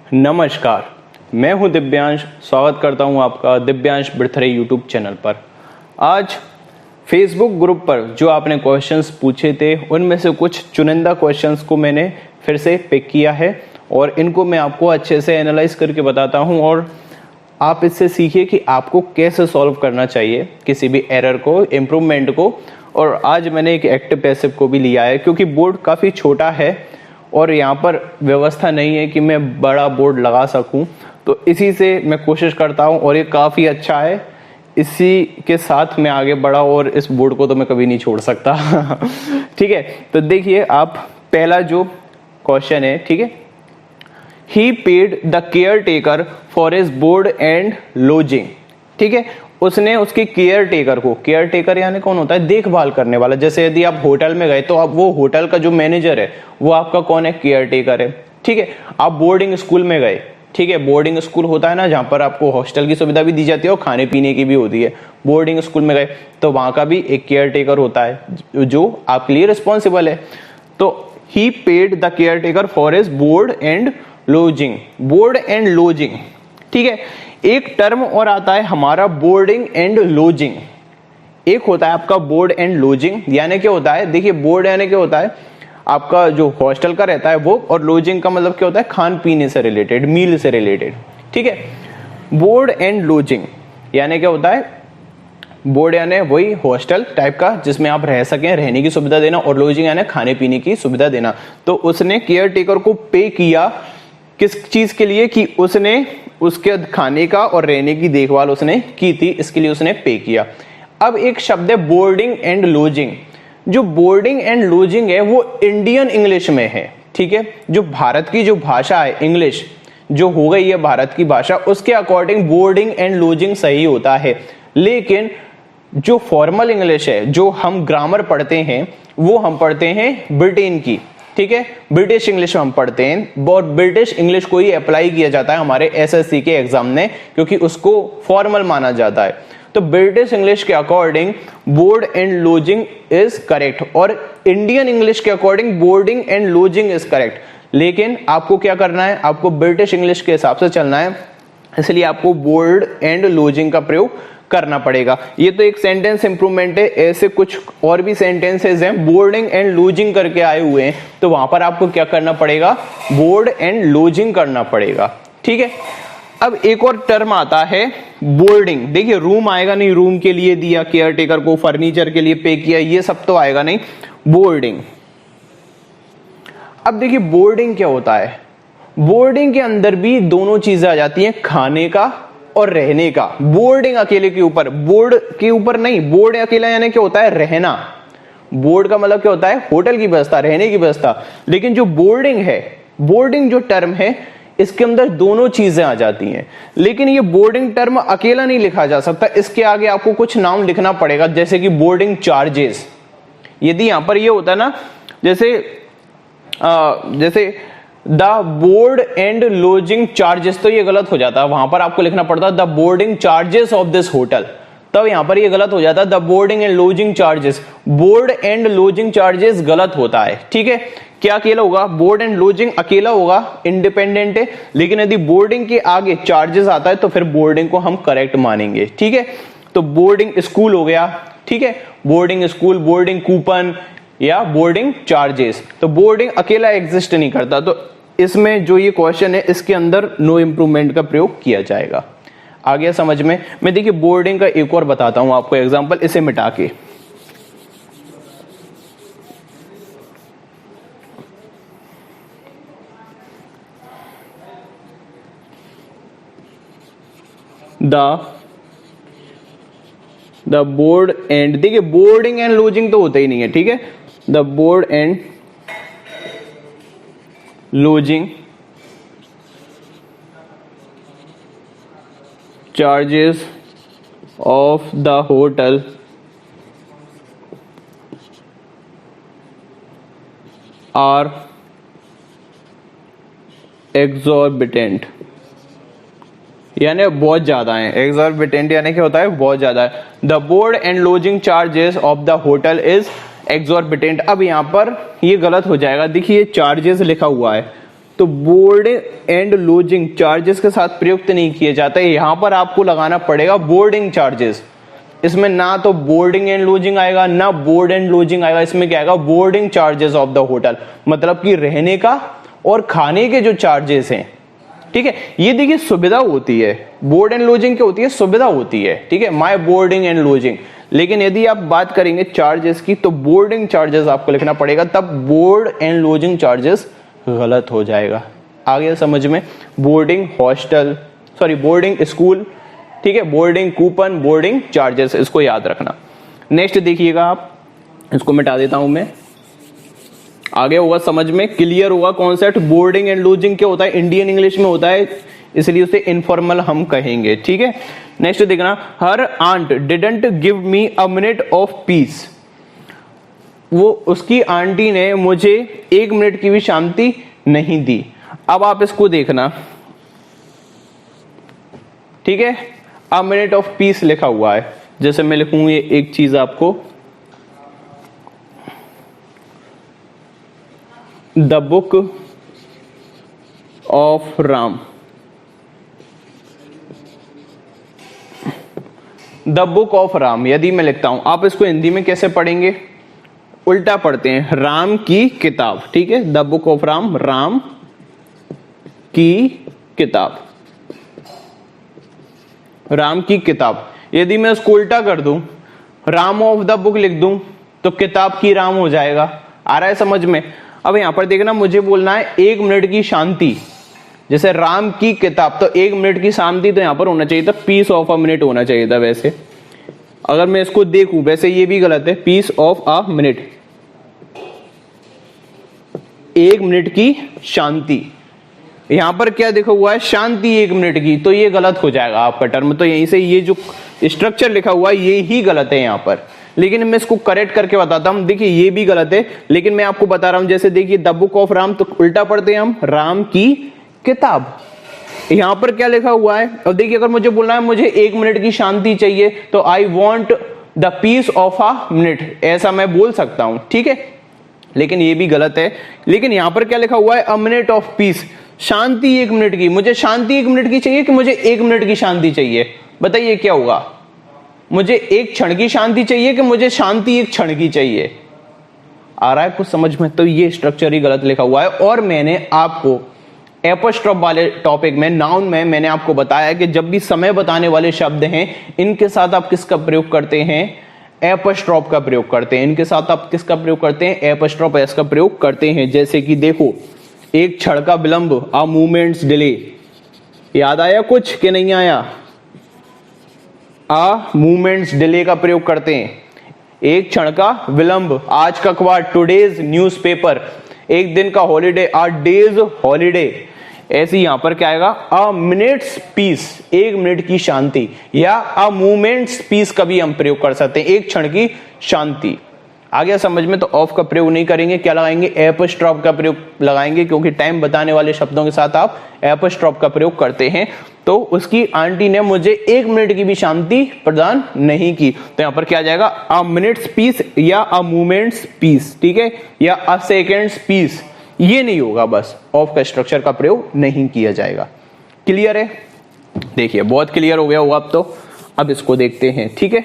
नमस्कार, मैं हूं दिव्यांश। स्वागत करता हूं आपका दिव्यांश बिरथरे यूट्यूब चैनल पर। आज फेसबुक ग्रुप पर जो आपने क्वेश्चंस पूछे थे उनमें से कुछ चुनिंदा क्वेश्चंस को मैंने फिर से पिक किया है और इनको मैं आपको अच्छे से एनालाइज करके बताता हूं और आप इससे सीखिए कि आपको कैसे सॉल्व करना चाहिए किसी भी एरर को, इम्प्रूवमेंट को। और आज मैंने एक एक्टिव पैसिव को भी लिया है क्योंकि बोर्ड काफ़ी छोटा है और यहाँ पर व्यवस्था नहीं है कि मैं बड़ा बोर्ड लगा सकूं, तो इसी से मैं कोशिश करता हूं और ये काफ़ी अच्छा है। इसी के साथ मैं आगे बढ़ा और इस बोर्ड को तो मैं कभी नहीं छोड़ सकता। ठीक है, तो देखिए आप पहला जो क्वेश्चन है, ठीक है, he paid the caretaker for his board and lodging. ठीक है, उसने उसके केयर टेकर को, केयर टेकर यानी कौन होता है, देखभाल करने वाला। जैसे यदि आप होटल में गए तो आप वो होटल का जो मैनेजर है वो आपका कौन है, केयर टेकर है। ठीक है, आप बोर्डिंग स्कूल में गए, ठीक है, बोर्डिंग स्कूल होता है ना जहां पर आपको हॉस्टल की सुविधा भी दी जाती है और खाने पीने की भी होती है। बोर्डिंग स्कूल में गए तो वहां का भी एक केयर टेकर होता है जो आपके लिए रिस्पॉन्सिबल है। तो he paid the caretaker for his board and lodging. Board and lodging, ठीक है, एक टर्म और आता है हमारा बोर्डिंग एंड लॉजिंग। एक होता है आपका बोर्ड एंड लॉजिंग, यानी क्या होता है, देखिए बोर्ड यानी क्या होता है, आपका जो हॉस्टल का रहता है वो, और लॉजिंग का मतलब क्या होता है, खान पीने से रिलेटेड, मील से रिलेटेड। ठीक है, बोर्ड एंड लॉजिंग यानी क्या होता है, बोर्ड यानी वही हॉस्टल टाइप का जिसमें आप रह सकें, रहने की सुविधा देना, और लॉजिंग यानी खाने पीने की सुविधा देना। तो उसने केयर टेकर को पे किया किस चीज के लिए, कि उसने उसके खाने का और रहने की देखभाल उसने की थी, इसके लिए उसने पे किया। अब एक शब्द है बोर्डिंग एंड लॉजिंग। जो बोर्डिंग एंड लॉजिंग है वो इंडियन इंग्लिश में है। ठीक है, जो भारत की जो भाषा है इंग्लिश, जो हो गई है भारत की भाषा, उसके अकॉर्डिंग बोर्डिंग एंड लॉजिंग सही होता है। लेकिन जो फॉर्मल इंग्लिश है, जो हम ग्रामर पढ़ते हैं, वो हम पढ़ते हैं ब्रिटेन की। ठीक है, ब्रिटिश इंग्लिश में हम पढ़ते हैं और ब्रिटिश इंग्लिश को ही अप्लाई किया जाता है हमारे एसएससी के एग्जाम में, क्योंकि उसको फॉर्मल माना जाता है। तो ब्रिटिश इंग्लिश के according board and lodging is correct और इंडियन इंग्लिश के according boarding and lodging is correct. लेकिन आपको क्या करना है, आपको ब्रिटिश इंग्लिश के हिसाब से चलना है, इसलिए आपको बोर्ड एंड लॉजिंग का प्रयोग करना पड़ेगा। ये तो एक सेंटेंस इंप्रूवमेंट है, ऐसे कुछ और भी सेंटेंसेस हैं बोर्डिंग एंड लॉजिंग करके आए हुए हैं, तो वहां पर आपको क्या करना पड़ेगा, बोर्ड एंड लॉजिंग करना पड़ेगा। ठीक है, अब एक और टर्म आता है बोर्डिंग। देखिए रूम आएगा नहीं, रूम के लिए दिया केयर टेकर को, फर्नीचर के लिए पे किया, ये सब तो आएगा नहीं, बोर्डिंग। अब देखिए बोर्डिंग क्या होता है, बोर्डिंग के अंदर भी दोनों चीजें आ जाती हैं, खाने का और रहने का। बोर्डिंग अकेले के ऊपर, बोर्ड के ऊपर नहीं, बोर्ड अकेला यानी क्या होता है, रहना। बोर्ड का मतलब क्या होता है, होटल की व्यवस्था, रहने की व्यवस्था। लेकिन जो बोर्डिंग है, बोर्डिंग जो टर्म है, इसके अंदर दोनों चीजें आ जाती हैं। लेकिन ये बोर्डिंग टर्म अकेला नहीं लिखा जा सकता, इसके आगे आपको कुछ नाम लिखना पड़ेगा, जैसे कि बोर्डिंग चार्जेस। यदि यहां पर ये होता है ना, जैसे the board and lodging charges, तो ये गलत हो जाता है, वहां पर आपको लिखना पड़ता है the boarding charges of this hotel, तब यहां पर ये गलत हो जाता है the boarding and lodging charges. Board and lodging charges गलत होता है। ठीक है, क्या अकेला होगा, बोर्ड एंड लॉजिंग अकेला होगा, इंडिपेंडेंट है। लेकिन यदि बोर्डिंग के आगे चार्जेस आता है तो फिर बोर्डिंग को हम करेक्ट मानेंगे। ठीक है, तो बोर्डिंग स्कूल हो गया, ठीक है, बोर्डिंग स्कूल, बोर्डिंग कूपन या बोर्डिंग चार्जेस। तो बोर्डिंग अकेला एग्जिस्ट नहीं करता, तो इसमें जो ये क्वेश्चन है इसके अंदर नो इंप्रूवमेंट का प्रयोग किया जाएगा। आ गया समझ में। मैं देखिए बोर्डिंग का एक और बताता हूं आपको एग्जांपल, इसे मिटा के। द बोर्ड एंड, देखिए बोर्डिंग एंड लॉजिंग तो होता ही नहीं है। ठीक है, the board and lodging charges of the hotel are exorbitant, यानी बहुत ज्यादा है। exorbitant यानी क्या होता है, बहुत ज्यादा है। The board and lodging charges of the hotel is exorbitant। अब यहाँ पर ये गलत हो जाएगा, देखिए चार्जेस लिखा हुआ है, तो बोर्ड एंड लॉजिंग चार्जेस के साथ प्रयुक्त नहीं किए जाते। यहां पर आपको लगाना पड़ेगा बोर्डिंग चार्जेस। इसमें ना तो बोर्डिंग एंड लॉजिंग आएगा ना बोर्ड एंड लॉजिंग आएगा, इसमें क्या आएगा, boarding charges of the hotel, मतलब कि रहने का और खाने के जो चार्जेस हैं, ठीक है। ये देखिए सुविधा होती है, बोर्ड एंड लॉजिंग क्या होती है, सुविधा होती है, ठीक है, माय बोर्डिंग एंड लॉजिंग। लेकिन यदि आप बात करेंगे चार्जेस की तो बोर्डिंग चार्जेस आपको लिखना पड़ेगा, तब बोर्ड एंड लॉजिंग चार्जेस गलत हो जाएगा। आ गया समझ में? Boarding hostel, sorry boarding school, ठीक है, बोर्डिंग कूपन, बोर्डिंग चार्जेस, इसको याद रखना। नेक्स्ट देखिएगा आप, इसको मिटा देता हूं मैं, आगे होगा समझ में, क्लियर होगा कॉन्सेप्ट। बोर्डिंग एंड लॉजिंग क्या होता है, इंडियन इंग्लिश में होता है, इसलिए उसे इनफॉर्मल हम कहेंगे, ठीक है। नेक्स्ट देखना, her aunt didn't give me a minute of peace. वो उसकी आंटी ने मुझे 1 मिनट की भी शांति नहीं दी। अब आप इसको देखना, ठीक है, अ मिनट ऑफ पीस लिखा हुआ है। जैसे मैं लिखूं ये एक चीज आपको, the book of Ram, the book of Ram यदि मैं लिखता हूं, आप इसको हिंदी में कैसे पढ़ेंगे, उल्टा पढ़ते हैं, राम की किताब, ठीक है, the book of Ram, Ram की किताब, राम की किताब। यदि मैं उसको उल्टा कर दूं, राम ऑफ द बुक लिख दूं, तो किताब की राम हो जाएगा। आ रहा है समझ में? अब यहां पर देखना, मुझे बोलना है 1 मिनट की शांति, जैसे राम की किताब, तो 1 मिनट की शांति तो यहां पर होना चाहिए था, पीस ऑफ अ मिनट होना चाहिए था। वैसे अगर मैं इसको देखूं, वैसे ये भी गलत है, peace of a minute, 1 minute की शांति। यहां पर क्या देखा हुआ है, शांति 1 मिनट की, तो ये गलत हो जाएगा आपका टर्म। तो यहीं से ये जो स्ट्रक्चर लिखा हुआ है ये ही गलत है यहां पर, लेकिन मैं इसको करेक्ट करके बताता हूं। देखिए ये भी गलत है, लेकिन मैं आपको बता रहा हूं। जैसे देखिए द बुक ऑफ राम, तो उल्टा पढ़ते हैं हम, राम की किताब। यहां पर क्या लिखा हुआ है, और देखिए अगर मुझे बोलना है मुझे 1 मिनट की शांति चाहिए, तो I want the peace of a minute, ऐसा मैं बोल सकता हूं, ठीक है, लेकिन ये भी गलत है। लेकिन यहां पर क्या लिखा हुआ है, अ minute of piece, Shanti 1 minute की। मुझे शांति 1 मिनट की चाहिए कि मुझे 1 मिनट की शांति चाहिए, बताइए क्या होगा? मुझे 1 क्षण की शांति चाहिए कि मुझे शांति 1 क्षण की चाहिए? आ रहा है कुछ समझ में? तो ये स्ट्रक्चर ही गलत लिखा हुआ है। और मैंने आपको एपोस्ट्रोफ वाले टॉपिक में, नाउन में, मैंने आपको बताया कि जब भी समय बताने वाले शब्द हैं, इनके साथ आप किसका प्रयोग करते हैं, एपोस्ट्रोफ का प्रयोग करते हैं। इनके साथ आप किसका प्रयोग करते हैं, एपोस्ट्रोफ एस का प्रयोग करते हैं। जैसे कि देखो, 1 क्षण का विलंब, अ मूवमेंट्स डिले, याद आया कुछ कि नहीं आया? अ मूवमेंट्स डिले का प्रयोग करते हैं। 1 क्षण का विलंब, आज का अखबार, टुडेज न्यूज़पेपर, 1 दिन का हॉलीडे, अ डेज हॉलीडे। ऐसे यहां पर क्या आएगा, अ मिनट्स पीस, 1 मिनट की शांति, या अ मूवमेंट्स पीस का भी हम प्रयोग कर सकते हैं, 1 क्षण की शांति। आ गया समझ में? तो ऑफ का प्रयोग नहीं करेंगे, क्या लगाएंगे, एपोस्ट्रोफ का प्रयोग लगाएंगे, क्योंकि टाइम बताने वाले शब्दों के साथ आप एपोस्ट्रोफ का प्रयोग करते हैं। तो उसकी आंटी ने मुझे 1 मिनट की भी शांति प्रदान नहीं की, तो यहां पर क्या आ जाएगा, अ मिनट्स पीस या अ मूवमेंट्स पीस, ठीक है, या अ सेकेंड्स पीस। ये नहीं होगा, बस ऑफ का स्ट्रक्चर का प्रयोग नहीं किया जाएगा। क्लियर है? देखिए बहुत क्लियर हो गया होगा अब तो। अब इसको देखते हैं, ठीक है।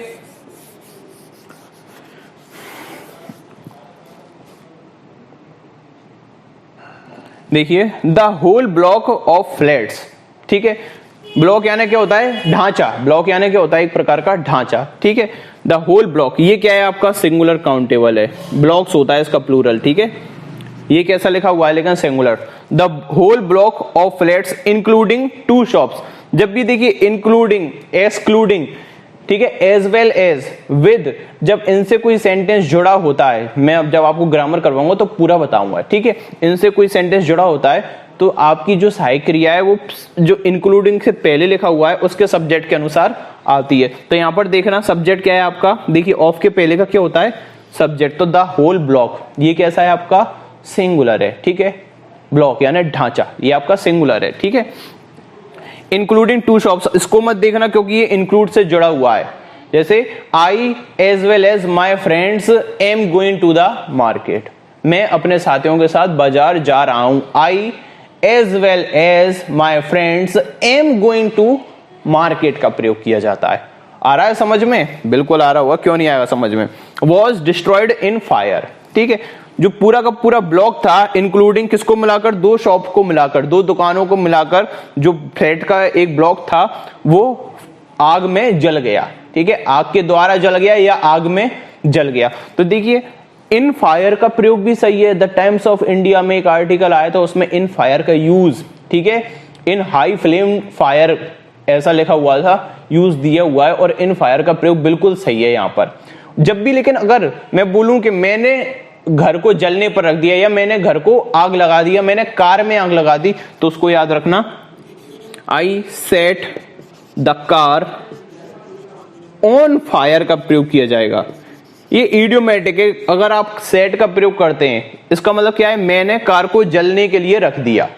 देखिए, the whole block of flats, ठीक है, ब्लॉक यानी क्या होता है, ढांचा। ब्लॉक यानी क्या होता है, एक प्रकार का ढांचा, ठीक है। द होल ब्लॉक, ये क्या है आपका, सिंगुलर काउंटेबल है, ब्लॉक्स होता है इसका प्लूरल, ठीक है। ये कैसा लिखा हुआ है लेकिन singular, the whole block of flats including 2 shops. जब भी देखिए इंक्लूडिंग, एक्सक्लूडिंग, ठीक है, एज वेल एज, विद, जब इनसे कोई सेंटेंस जुड़ा होता है, मैं अब जब आपको ग्रामर करवाऊंगा तो पूरा बताऊंगा, ठीक है, इनसे कोई सेंटेंस जुड़ा होता है तो आपकी जो सहायक क्रिया है वो जो इंक्लूडिंग से पहले लिखा हुआ है उसके सब्जेक्ट के अनुसार आती है। तो यहां पर देखना सब्जेक्ट क्या है आपका, देखिए ऑफ के पहले का क्या होता है, सब्जेक्ट। तो द होल ब्लॉक, ये कैसा है आपका, सिंगुलर है, ठीक है, ब्लॉक यानी ढांचा, ये आपका सिंगुलर है, ठीक है। इंक्लूडिंग 2 शॉप्स, इसको मत देखना क्योंकि ये इंक्लूड से जुड़ा हुआ है। जैसे I as well as my friends am going to the market, मैं अपने साथियों के साथ बाजार जा रहा हूं। I as well as my friends am going to market का प्रयोग किया जाता है। आ रहा है समझ में? बिल्कुल आ रहा होगा, क्यों नहीं आएगा समझ में। वॉज डिस्ट्रॉयड इन फायर, ठीक है, जो पूरा का पूरा ब्लॉक था, इंक्लूडिंग किसको मिलाकर, दो शॉप को मिलाकर, दो दुकानों को मिलाकर जो फ्लैट का एक ब्लॉक था वो आग में जल गया, ठीक है, आग के द्वारा जल गया या आग में जल गया। तो देखिए इन फायर का प्रयोग भी सही है। द टाइम्स ऑफ इंडिया में एक आर्टिकल आया था, उसमें इन फायर का यूज, ठीक है, इन हाई फ्लेम फायर ऐसा लिखा हुआ था, यूज दिया हुआ है, और इन फायर का प्रयोग बिल्कुल सही है यहां पर जब भी। लेकिन अगर मैं बोलूं कि मैंने घर को जलने पर रख दिया या मैंने घर को आग लगा दिया, मैंने कार में आग लगा दी, तो उसको याद रखना, I set the car on fire का प्रयोग किया जाएगा। ये इडियोमेटिक है, अगर आप सेट का प्रयोग करते हैं इसका मतलब क्या है, मैंने कार को जलने के लिए रख दिया,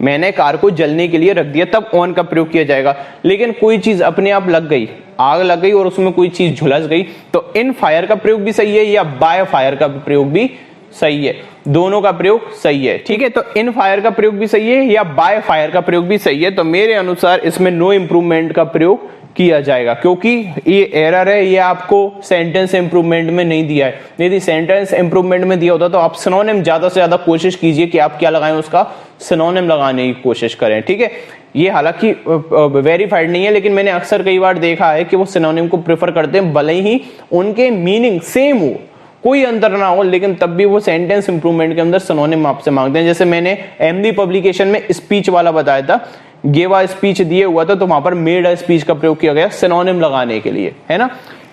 मैंने कार को जलने के लिए रख दिया, तब ऑन का प्रयोग किया जाएगा। लेकिन कोई चीज अपने आप लग गई, आग लग गई और उसमें कोई चीज झुलस गई, तो इन फायर का प्रयोग भी सही है या बाय फायर का प्रयोग भी सही है, दोनों का प्रयोग सही है, ठीक है। तो इन फायर का प्रयोग भी सही है या बाय फायर का प्रयोग भी सही है। तो मेरे अनुसार इसमें नो इंप्रूवमेंट का प्रयोग किया जाएगा, क्योंकि ये एरर है, ये आपको सेंटेंस इंप्रूवमेंट में नहीं दिया है। यदि सेंटेंस इंप्रूवमेंट में दिया होता तो आप सिनोनिम ज्यादा से ज्यादा कोशिश कीजिए कि आप क्या लगाएं, उसका सिनोनिम लगाने की कोशिश करें, ठीक है। ये हालांकि वेरीफाइड नहीं है, लेकिन मैंने अक्सर कई बार देखा है कि वो सिनोनिम को प्रेफर करते हैं, भले ही उनके मीनिंग सेम हो, कोई अंतर ना हो, लेकिन तब भी वो सेंटेंस इंप्रूवमेंट के अंदर सिनोनिम आपसे मांगते हैं। जैसे मैंने एमडी पब्लिकेशन में स्पीच वाला बताया था, गेवा स्पीच दिए हुआ था, तो वहां पर मेड अ स्पीच का प्रयोग किया गया सिनोनिम लगाने के लिए, है ना।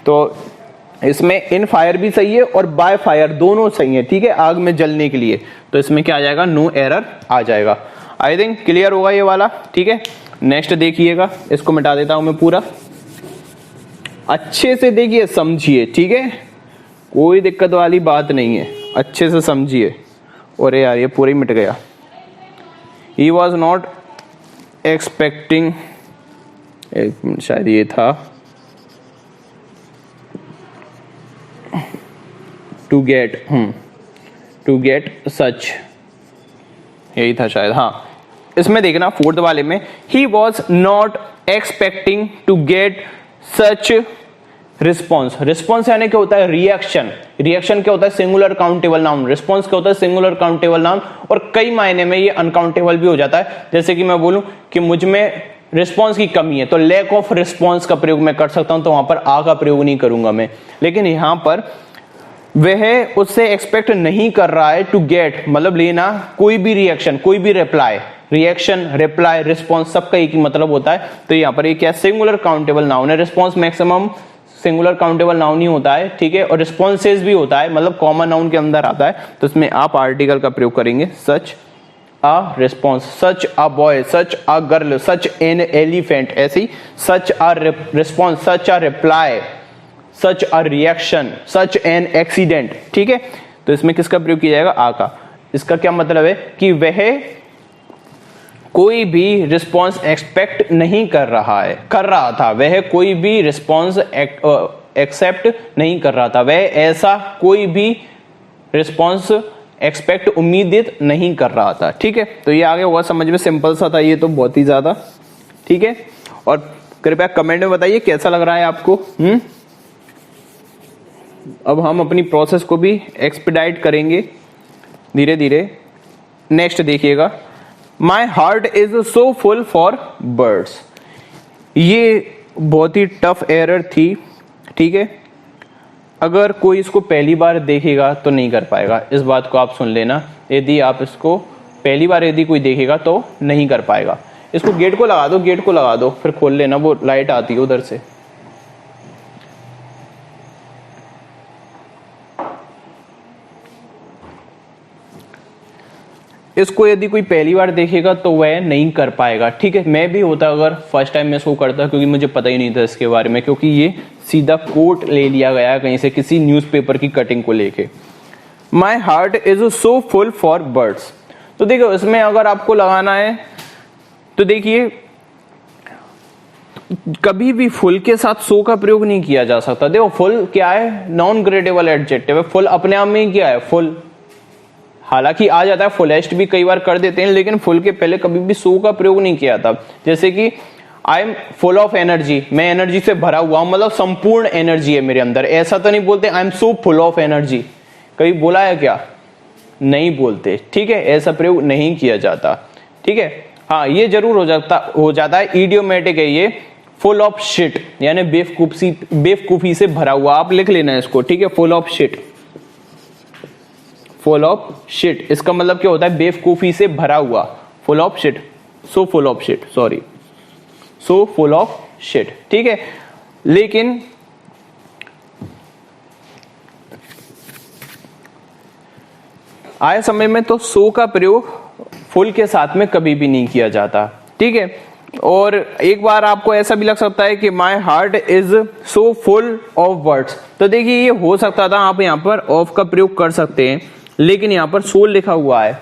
तो इसमें इन फायर भी सही है और बाय फायर दोनों सही है, ठीक है, आग में जलने के लिए। तो इसमें क्या आ जाएगा, नो एरर आ जाएगा। आई थिंक क्लियर होगा ये वाला, ठीक है। नेक्स्ट देखिएगा, इसको मिटा देता हूं मैं पूरा, अच्छे से देखिए समझिए, ठीक है, कोई दिक्कत वाली बात नहीं है, अच्छे से समझिए। और यार ये पूरा ही मिट गया। ही वॉज नॉट एक्सपेक्टिंग, एक मिनट, शायद ये था, टू गेट सच, यही था शायद, हाँ। इसमें देखना फोर्थ वाले में, he was not expecting to get such response. Response यानी क्या होता है, रिएक्शन। रिएक्शन क्या होता है, सिंगुलर काउंटेबल नाउन। रिस्पॉन्स क्या होता है, सिंगुलर काउंटेबल नाउन, और कई मायने में ये अनकाउंटेबल भी हो जाता है। जैसे कि मैं बोलूं कि मुझ में रिस्पॉन्स की कमी है, तो लैक ऑफ रिस्पॉन्स का प्रयोग मैं कर सकता हूं, तो वहां पर आ का प्रयोग नहीं करूंगा मैं। लेकिन यहां पर वह उससे एक्सपेक्ट नहीं कर रहा है, टू गेट मतलब लेना कोई भी रिएक्शन, कोई भी रिप्लाई, रिएक्शन, रिप्लाई, रिस्पॉन्स, सबका एक ही मतलब होता है। तो यहाँ पर ये क्या, सिंगुलर काउंटेबल नाउन है। Response maximum singular countable noun ही होता है, ठीक है, और रिस्पॉन्सेज भी होता है, मतलब कॉमन नाउन के अंदर आता है। तो इसमें आप आर्टिकल का प्रयोग करेंगे, such a response, such a boy, such a girl, such an elephant, ऐसी such a response, such a reply, such a reaction, such an accident, ठीक है। तो इसमें किसका प्रयोग किया जाएगा, आ का। इसका क्या मतलब है कि वह कोई भी रिस्पॉन्स एक्सपेक्ट नहीं कर रहा है, कर रहा था, वह कोई भी रिस्पॉन्स एक्सेप्ट नहीं कर रहा था, वह ऐसा कोई भी रिस्पॉन्स एक्सपेक्ट उम्मीदित नहीं कर रहा था, ठीक है। तो ये आगे होगा समझ में, सिंपल सा था ये तो बहुत ही ज्यादा, ठीक है। और कृपया कमेंट में बताइए कैसा लग रहा है आपको। अब हम अपनी प्रोसेस को भी एक्सपीडाइट करेंगे धीरे धीरे। नेक्स्ट देखिएगा, माई heart is so full for birds. ये बहुत ही टफ एरर थी, ठीक है। अगर कोई इसको पहली बार देखेगा तो नहीं कर पाएगा, इस बात को आप सुन लेना। यदि आप इसको पहली बार यदि कोई देखेगा तो नहीं कर पाएगा। इसको गेट को लगा दो, गेट को लगा दो, फिर खोल लेना, वो लाइट आती है उधर से। इसको यदि कोई पहली बार देखेगा तो वह नहीं कर पाएगा, ठीक है। मैं भी होता अगर फर्स्ट टाइम मैं इसको करता, क्योंकि मुझे पता ही नहीं था इसके बारे में, क्योंकि ये सीधा कोट ले लिया गया कहीं से, किसी न्यूज़पेपर की कटिंग को लेके। माई heart is so full for birds. तो देखो इसमें अगर आपको लगाना है तो देखिए, कभी भी फुल के साथ सो का प्रयोग नहीं किया जा सकता। देखो फुल क्या है, नॉन ग्रेडेबल एडजेक्टिव है, फुल अपने आप में ही क्या है, फुल। हालांकि आ जाता है, फुलेस्ट भी कई बार कर देते हैं, लेकिन फुल के पहले कभी भी सो का प्रयोग नहीं किया था। जैसे कि I am full of energy, मैं एनर्जी से भरा हुआ हूं, मतलब संपूर्ण एनर्जी है मेरे अंदर। ऐसा तो नहीं बोलते I am so full of energy, कभी बोला है क्या? नहीं बोलते, ठीक है, ऐसा प्रयोग नहीं किया जाता, ठीक है। हाँ, ये जरूर हो जाता है, इडियोमेटिक है ये, फुल ऑफ शिट, यानी बेवकूफी से भरा हुआ। आप लिख लेना इसको, ठीक है, full of shit, full of shit, इसका मतलब क्या होता है? बेवकूफी से भरा हुआ, full of shit, so full of shit, sorry, so full of shit, ठीक है। लेकिन आए समय में तो सो का प्रयोग फुल के साथ में कभी भी नहीं किया जाता, ठीक है। और एक बार आपको ऐसा भी लग सकता है कि माई heart is so full of words, तो देखिए ये हो सकता था, आप यहाँ पर ऑफ का प्रयोग कर सकते हैं, लेकिन यहाँ पर सोल लिखा हुआ है,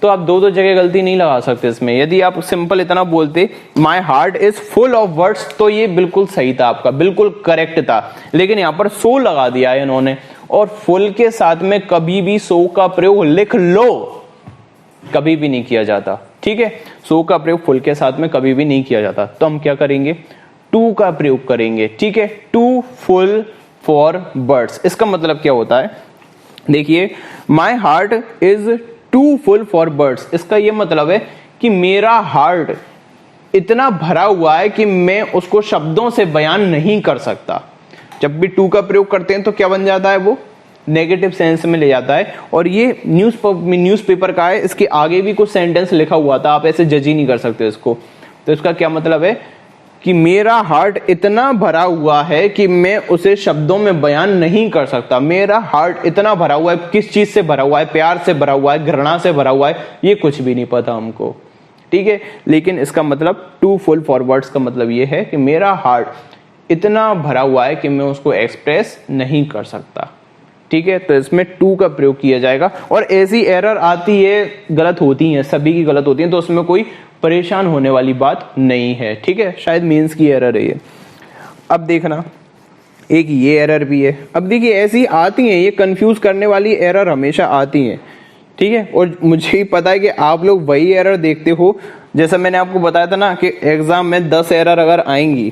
तो आप दो जगह गलती नहीं लगा सकते इसमें। यदि आप सिंपल इतना बोलते माई heart is full of words, तो ये बिल्कुल सही था, आपका बिल्कुल करेक्ट था। लेकिन यहाँ पर सो लगा दिया है इन्होंने, और फुल के साथ में कभी भी सो का प्रयोग, लिख लो, कभी भी नहीं किया जाता, ठीक है। सो का प्रयोग फुल के साथ में कभी भी नहीं किया जाता। तो हम क्या करेंगे? टू का प्रयोग करेंगे, ठीक है, टू फुल फॉर बर्ड्स। इसका मतलब क्या होता है? देखिए, my heart is too full for birds, इसका यह मतलब है कि मेरा हार्ट इतना भरा हुआ है कि मैं उसको शब्दों से बयान नहीं कर सकता। जब भी टू का प्रयोग करते हैं तो क्या बन जाता है? वो नेगेटिव सेंस में ले जाता है। और ये न्यूज़पेपर का है, इसके आगे भी कुछ सेंटेंस लिखा हुआ था, आप ऐसे जज ही नहीं कर सकते इसको। तो इसका क्या मतलब है कि मेरा हार्ट इतना भरा हुआ है कि मैं उसे शब्दों में बयान नहीं कर सकता। मेरा हार्ट इतना भरा हुआ है, किस चीज से भरा हुआ है? प्यार से भरा हुआ है, घृणा से भरा हुआ है, ये कुछ भी नहीं पता हमको, ठीक है। लेकिन इसका मतलब टू फुल फॉर वर्ड्स का मतलब ये है कि मेरा हार्ट इतना भरा हुआ है कि मैं उसको एक्सप्रेस नहीं कर सकता, ठीक है। तो इसमें टू का प्रयोग किया जाएगा। और ऐसी एरर आती है, गलत होती है, सभी की गलत होती है, तो उसमें कोई परेशान होने वाली बात नहीं है, ठीक है। शायद मेंस की एरर है ये। अब देखना, एक ये एरर भी है। अब देखिए, ऐसी आती हैं, ये कंफ्यूज करने वाली एरर हमेशा आती हैं, ठीक है। और मुझे ही पता है कि आप लोग वही एरर देखते हो। जैसा मैंने आपको बताया था ना कि एग्जाम में 10 एरर अगर आएंगी,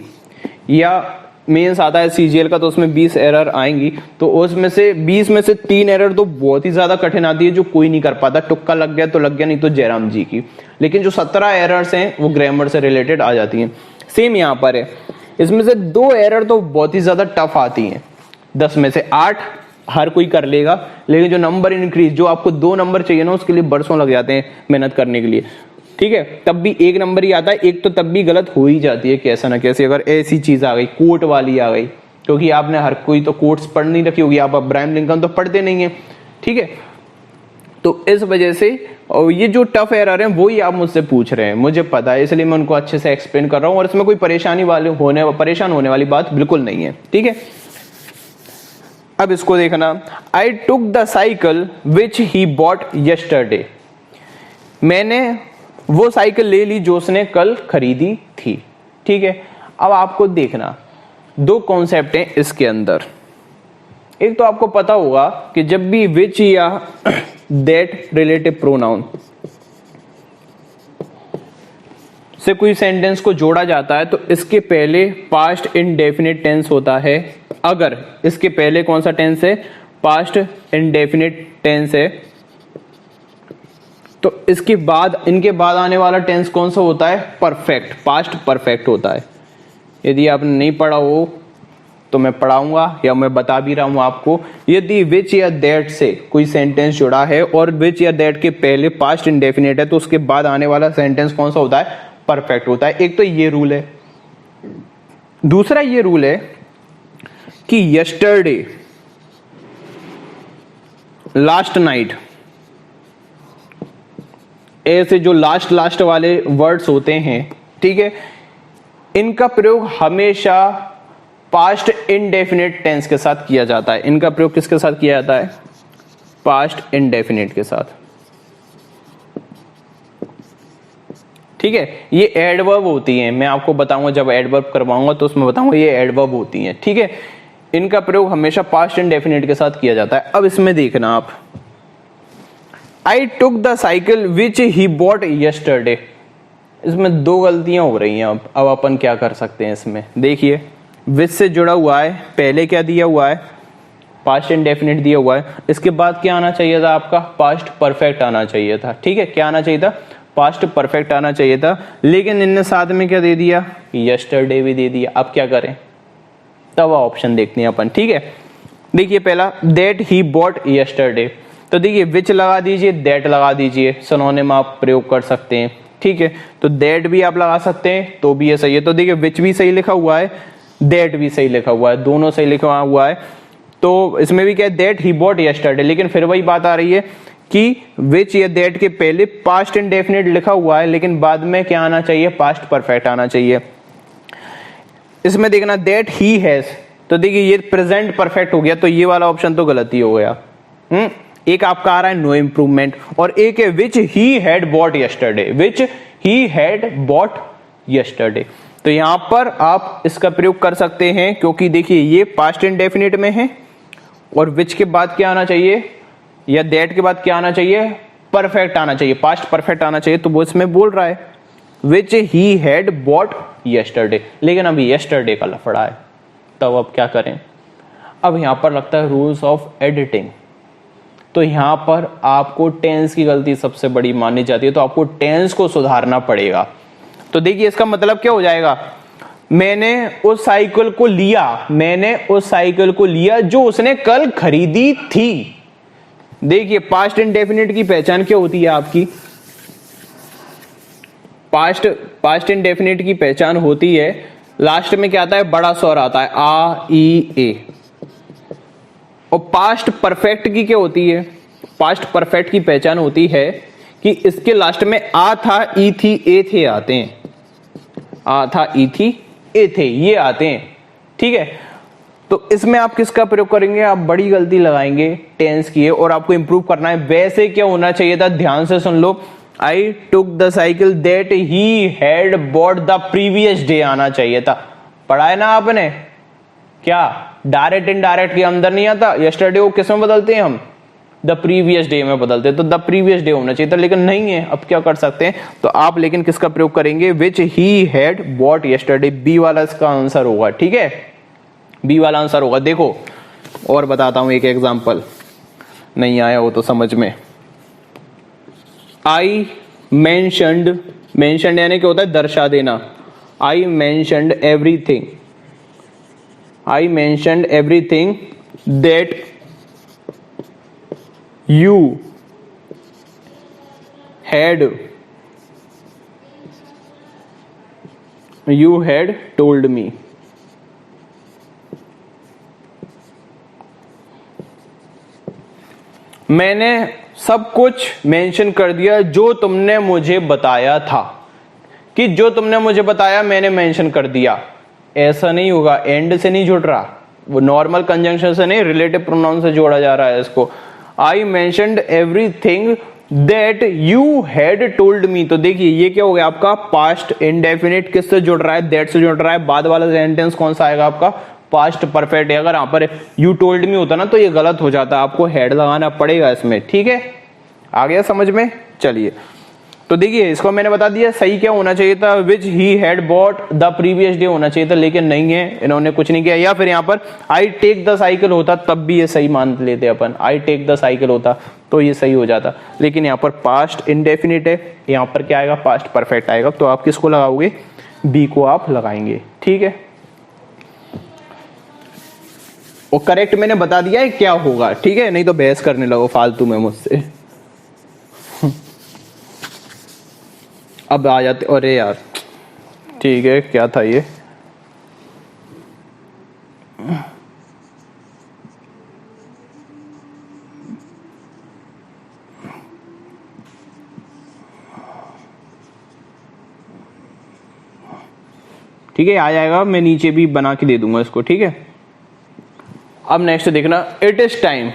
या मेंस आता है सीजीएल का तो उसमें 20 एरर आएंगी, तो उसमें से 20 में से 3 एरर तो बहुत ही ज्यादा कठिन आती है, जो कोई नहीं कर पाता। तुक्का लग गया तो लग गया, नहीं तो जयराम जी की। लेकिन जो 17 एरर्स हैं वो ग्रामर से रिलेटेड आ जाती हैं। सेम यहाँ पर है, इसमें से 2 एरर तो बहुत ही ज्यादा टफ आती हैं। 10 में से 8 हर कोई कर लेगा, लेकिन जो नंबर इंक्रीज, जो आपको 2 नंबर चाहिए ना, उसके लिए बरसों लग जाते हैं मेहनत करने के लिए, ठीक है। तब भी 1 नंबर ही आता है, एक तो तब भी गलत हो ही जाती है कैसा ना कैसे, अगर ऐसी चीज आ गई, कोट वाली आ गई, क्योंकि आपने हर कोई तो कोट्स पढ़ नहीं रखी होगी, आप अब्राहम लिंकन तो पढ़ते नहीं है, ठीक है। तो इस वजह से और ये जो टफ एरर है वो ही आप मुझसे पूछ रहे हैं, मुझे पता है, इसलिए मैं उनको अच्छे से एक्सप्लेन कर रहा हूं। और इसमें कोई परेशान होने वाली बात बिल्कुल नहीं है, ठीक है। अब इसको देखना, I took the cycle which he bought yesterday, मैंने वो साइकिल ले ली जो उसने कल खरीदी थी, ठीक है। अब आपको देखना, 2 कॉन्सेप्ट हैं इसके अंदर। एक तो आपको पता होगा कि जब भी विच या दैट रिलेटिव प्रोनाउन से कोई सेंटेंस को जोड़ा जाता है तो इसके पहले पास्ट इंडेफिनिट टेंस होता है। अगर इसके पहले कौन सा टेंस है? पास्ट इंडेफिनिट टेंस है, तो इसके बाद, इनके बाद आने वाला टेंस कौन सा होता है? परफेक्ट, पास्ट परफेक्ट होता है। यदि आपने नहीं पढ़ा हो तो मैं पढ़ाऊंगा, या मैं बता भी रहा हूं आपको। यदि विच या दैट से कोई सेंटेंस जुड़ा है और विच या दैट के पहले पास्ट इंडेफिनिट है, तो उसके बाद आने वाला सेंटेंस कौन सा होता है? परफेक्ट होता है। एक तो ये रूल है। दूसरा ये रूल है कि यस्टरडे, लास्ट नाइट, ऐसे जो लास्ट वाले वर्ड्स होते हैं, ठीक है, इनका प्रयोग हमेशा पास्ट इंडेफिनिट टेंस के साथ किया जाता है। इनका प्रयोग किसके साथ किया जाता है? पास्ट इंडेफिनिट के साथ, ठीक है। ये एडवर्ब होती हैं, मैं आपको बताऊंगा जब एडवर्ब करवाऊंगा तो उसमें बताऊंगा, ये एडवर्ब होती हैं, ठीक है। इनका प्रयोग हमेशा पास्ट इंडेफिनिट के साथ किया जाता है। अब इसमें देखना आप, I took the cycle which he bought yesterday. इसमें दो गलतियां हो रही हैं। अब अपन क्या कर सकते हैं इसमें, देखिए विच से जुड़ा हुआ है, पहले क्या दिया हुआ है, पास्ट इंडेफिनिट दिया हुआ है, इसके बाद क्या आना चाहिए था आपका, पास्ट परफेक्ट आना चाहिए था। ठीक है, क्या आना चाहिए था, पास्ट परफेक्ट आना चाहिए था, लेकिन इनने साथ में क्या दे दिया, यस्टरडे भी दे दिया। अब क्या करें, तब ऑप्शन देखते हैं अपन। ठीक है, देखिए पहला दैट ही बॉट यस्टरडे, तो देखिए विच लगा दीजिए, दैट लगा दीजिए, सिनोनिम आप प्रयोग कर सकते हैं। ठीक है, तो दैट भी आप लगा सकते हैं तो भी ये सही है। तो देखिए विच भी सही लिखा हुआ है, दैट भी सही लिखा हुआ है, दोनों सही लिखा हुआ है। तो इसमें भी क्या है, दैट ही बॉट यस्टरडे, लेकिन फिर वही बात आ रही है कि विच या दैट के पहले पास्ट इंडेफिनिट लिखा हुआ है, लेकिन बाद में क्या आना चाहिए, पास्ट परफेक्ट आना चाहिए। इसमें देखना दैट ही हैज, तो देखिए ये प्रेजेंट परफेक्ट हो गया, तो ये वाला ऑप्शन तो गलत ही हो गया। एक आपका आ रहा है नो इंप्रूवमेंट, और एक है which he had bought yesterday, which he had bought yesterday. तो यहां पर आप इसका प्रयोग कर सकते हैं, क्योंकि देखिए ये पास्ट इंडेफिनिट में है, और विच के बाद क्या आना चाहिए या दैट के बाद क्या आना चाहिए, परफेक्ट आना चाहिए, पास्ट परफेक्ट आना चाहिए। तो वो इसमें बोल रहा है which he had bought yesterday, लेकिन अभी यस्टरडे का लफड़ा है, तब अब क्या करें। अब यहां पर लगता है रूल्स ऑफ एडिटिंग, तो यहां पर आपको टेंस की गलती सबसे बड़ी मानी जाती है, तो आपको टेंस को सुधारना पड़ेगा। तो देखिए इसका मतलब क्या हो जाएगा, मैंने उस साइकिल को लिया, मैंने उस साइकिल को लिया जो उसने कल खरीदी थी। देखिए पास्ट इंडेफिनिट की पहचान क्या होती है आपकी, पास्ट इंडेफिनिट की पहचान होती है, लास्ट में क्या आता है, बड़ा स्वर आता है, आ ई ए। और पास्ट परफेक्ट की क्या होती है, पास्ट परफेक्ट की पहचान होती है कि इसके लास्ट में आ था, ई थी, ए थे आते हैं, आ था, ई थी, ए थे, ये आते हैं। ठीक है, तो इसमें आप किसका प्रयोग करेंगे, आप बड़ी गलती लगाएंगे टेंस की है, और आपको इंप्रूव करना है। वैसे क्या होना चाहिए था, ध्यान से सुन लो, I took the cycle that he had bought the previous day आना चाहिए था। पढ़ा है ना आपने, क्या डायरेक्ट इनडायरेक्ट के अंदर नहीं आता, यस्टरडे को किस में बदलते हैं हम, द प्रीवियस डे में बदलते हैं, तो द प्रीवियस डे होना चाहिए था, लेकिन नहीं है। अब क्या कर सकते हैं, तो आप लेकिन किसका प्रयोग करेंगे, which he had bought yesterday, B वाला इसका आंसर होगा। ठीक है, बी वाला आंसर होगा। देखो और बताता हूं एक एग्जांपल, नहीं आया हो तो समझ में। आई मेंशन्ड, मेंशन्ड यानी क्या होता है, दर्शा देना। I mentioned everything, I mentioned everything that you had told me। मैंने सब कुछ मेंशन कर दिया जो तुमने मुझे बताया था, कि जो तुमने मुझे बताया मैंने मेंशन कर दिया। ऐसा नहीं होगा, एंड से नहीं जुड़ रहा, वो नॉर्मल कंजंक्शन से नहीं, रिलेटिव प्रोनाउन से जोड़ा जा रहा है इसको। I mentioned everything that you had told me, तो देखिए ये क्या हो गया आपका, पास्ट इंडेफिनिट किससे जुड़ रहा है, दैट से जुड़ रहा है। बाद वाला सेंटेंस कौन सा आएगा आपका, पास्ट परफेक्ट है। अगर यहाँ पर you told me होता ना तो ये गलत हो जाता, आपको हेड लगाना पड़ेगा इसमें। ठीक है, आ गया समझ में। चलिए तो देखिए इसको मैंने बता दिया, सही क्या होना चाहिए था, which he had bought the previous day होना चाहिए था, लेकिन नहीं है, इन्होंने कुछ नहीं किया। या फिर यहाँ पर आई टेक द साइकिल होता तब भी ये सही मान लेते अपन, आई टेक द साइकिल होता तो ये सही हो जाता, लेकिन यहाँ पर पास्ट इंडेफिनिट है, यहाँ पर क्या आएगा, पास्ट परफेक्ट आएगा। तो आप किसको लगाओगे, बी को आप लगाएंगे। ठीक है, और करेक्ट मैंने बता दिया है क्या होगा। ठीक है, नहीं तो बहस करने लगो फालतू में मुझसे। अब आ जाते, अरे यार ठीक है, क्या था ये, ठीक है आ जाएगा, मैं नीचे भी बना के दे दूंगा इसको। ठीक है, अब नेक्स्ट देखना, it is time,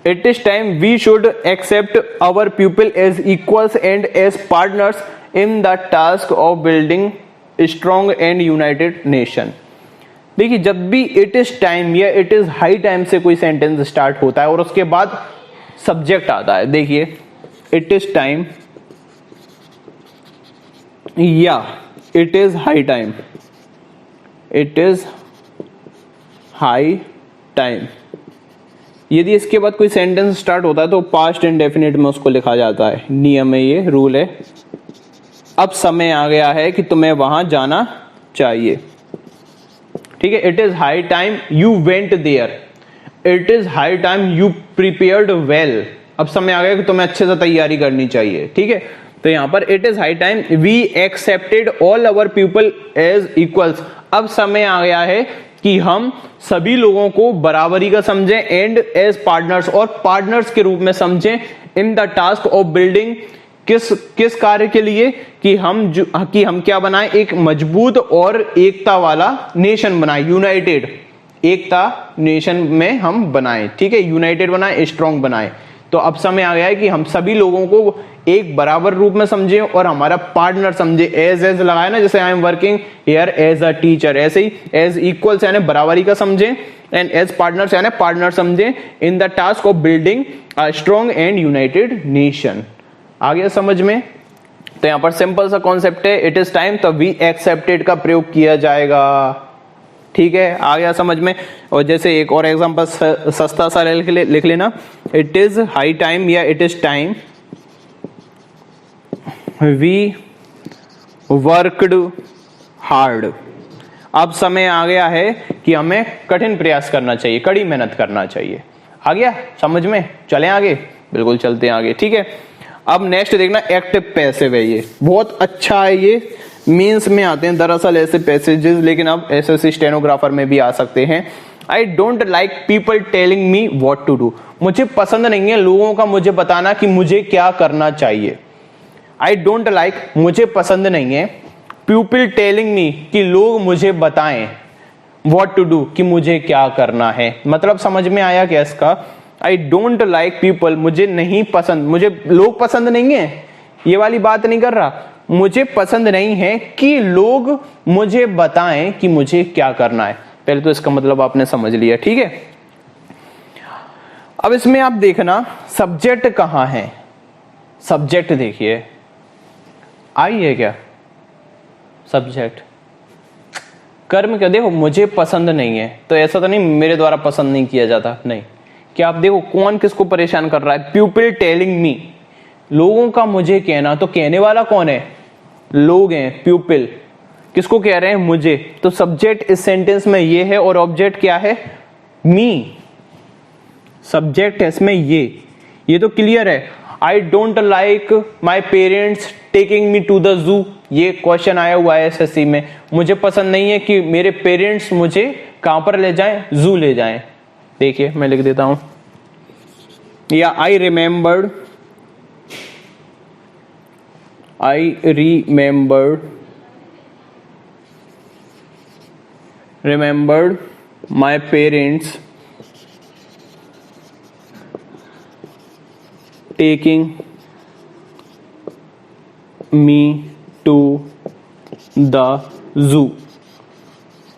it is time we should accept our people as equals and as partners in the task of building strong and united nation. देखिए जब भी इट इज टाइम या इट इज हाई टाइम से कोई sentence start होता है और उसके बाद सब्जेक्ट आता है, देखिए इट इज टाइम या it is high time, it is high time. यदि इसके बाद कोई सेंटेंस स्टार्ट होता है तो पास्ट इंडेफिनिट में उसको लिखा जाता है। नियम है, ये रूल है। अब समय आ गया है कि तुम्हें वहां जाना चाहिए। ठीक है, it is high time you went there, it is high time you prepared well. अब समय आ गया कि तुम्हें अच्छे से तैयारी करनी चाहिए। ठीक है, तो यहां पर it is high time we accepted all our people as equals. अब समय आ गया है कि हम सभी लोगों को बराबरी का समझें एंड एज पार्टनर्स, और पार्टनर्स के रूप में समझें in the task of building. किस कार्य के लिए कि हम क्या बनाएं, एक मजबूत और एकता वाला नेशन बनाएं, यूनाइटेड एकता नेशन में हम बनाएं। ठीक है, यूनाइटेड बनाएं, स्ट्रांग बनाएं। तो अब समय आ गया है कि हम सभी लोगों को एक बराबर रूप में समझें और हमारा पार्टनर समझे। एज लगाया ना, जैसे I am working here as a teacher, ऐसे ही एज इक्वल्स यानी बराबरी का समझें एंड एज पार्टनर्स यानी पार्टनर समझें in the task of building a strong and united nation. आ गया समझ में? तो यहां पर सिंपल सा कॉन्सेप्ट है, इट इज टाइम, तो वी एक्सेप्टेड का प्रयोग किया जाएगा। ठीक है, आ गया समझ में? और जैसे एक और एग्जांपल सस्ता सा लिख लेना, इट इज हाई टाइम या it is time we worked hard. अब समय आ गया है कि हमें कठिन प्रयास करना चाहिए, कड़ी मेहनत करना चाहिए। आ गया समझ में? चलें आगे, बिल्कुल चलते हैं आगे। ठीक है, अब नेक्स्ट देखना, एक्टिव पैसिव है। ये बहुत अच्छा है, ये मीन्स में आते हैं दरअसल ऐसे पैसेजेस, लेकिन अब एसएससी स्टेनोग्राफर में भी आ सकते हैं। I don't like people telling me what to do. मुझे पसंद नहीं है लोगों का मुझे बताना कि मुझे क्या करना चाहिए। आई डोंट लाइक, मुझे पसंद नहीं है, पीपल टेलिंग मी, कि लोग मुझे बताएं, व्हाट टू डू, कि मुझे क्या करना है। मतलब समझ में आया क्या इसका? आई डोंट लाइक पीपल, मुझे नहीं पसंद, मुझे लोग पसंद नहीं है, ये वाली बात नहीं कर रहा। मुझे पसंद नहीं है कि लोग मुझे बताएं कि मुझे क्या करना है। पहले तो इसका मतलब आपने समझ लिया। ठीक है, अब इसमें आप देखना सब्जेक्ट कहां है। सब्जेक्ट देखिए, आई है क्या सब्जेक्ट? कर्म क्या? देखो मुझे पसंद नहीं है, तो ऐसा तो नहीं मेरे द्वारा पसंद नहीं किया जाता, नहीं। क्या आप देखो कौन किसको परेशान कर रहा है? पीपल टेलिंग मी, लोगों का मुझे कहना। तो कहने वाला कौन है? लोग हैं, पीपल। किसको कह रहे हैं? मुझे। तो सब्जेक्ट इस सेंटेंस में ये है और ऑब्जेक्ट क्या है? मी। सब्जेक्ट है इसमें ये तो क्लियर है। I don't like my parents taking me to the zoo, ये क्वेश्चन आया हुआ है एसएससी में। मुझे पसंद नहीं है कि मेरे पेरेंट्स मुझे कहां पर ले जाएं? जू ले जाएं। देखिए मैं लिख देता हूं, या I remembered my parents taking me to the zoo.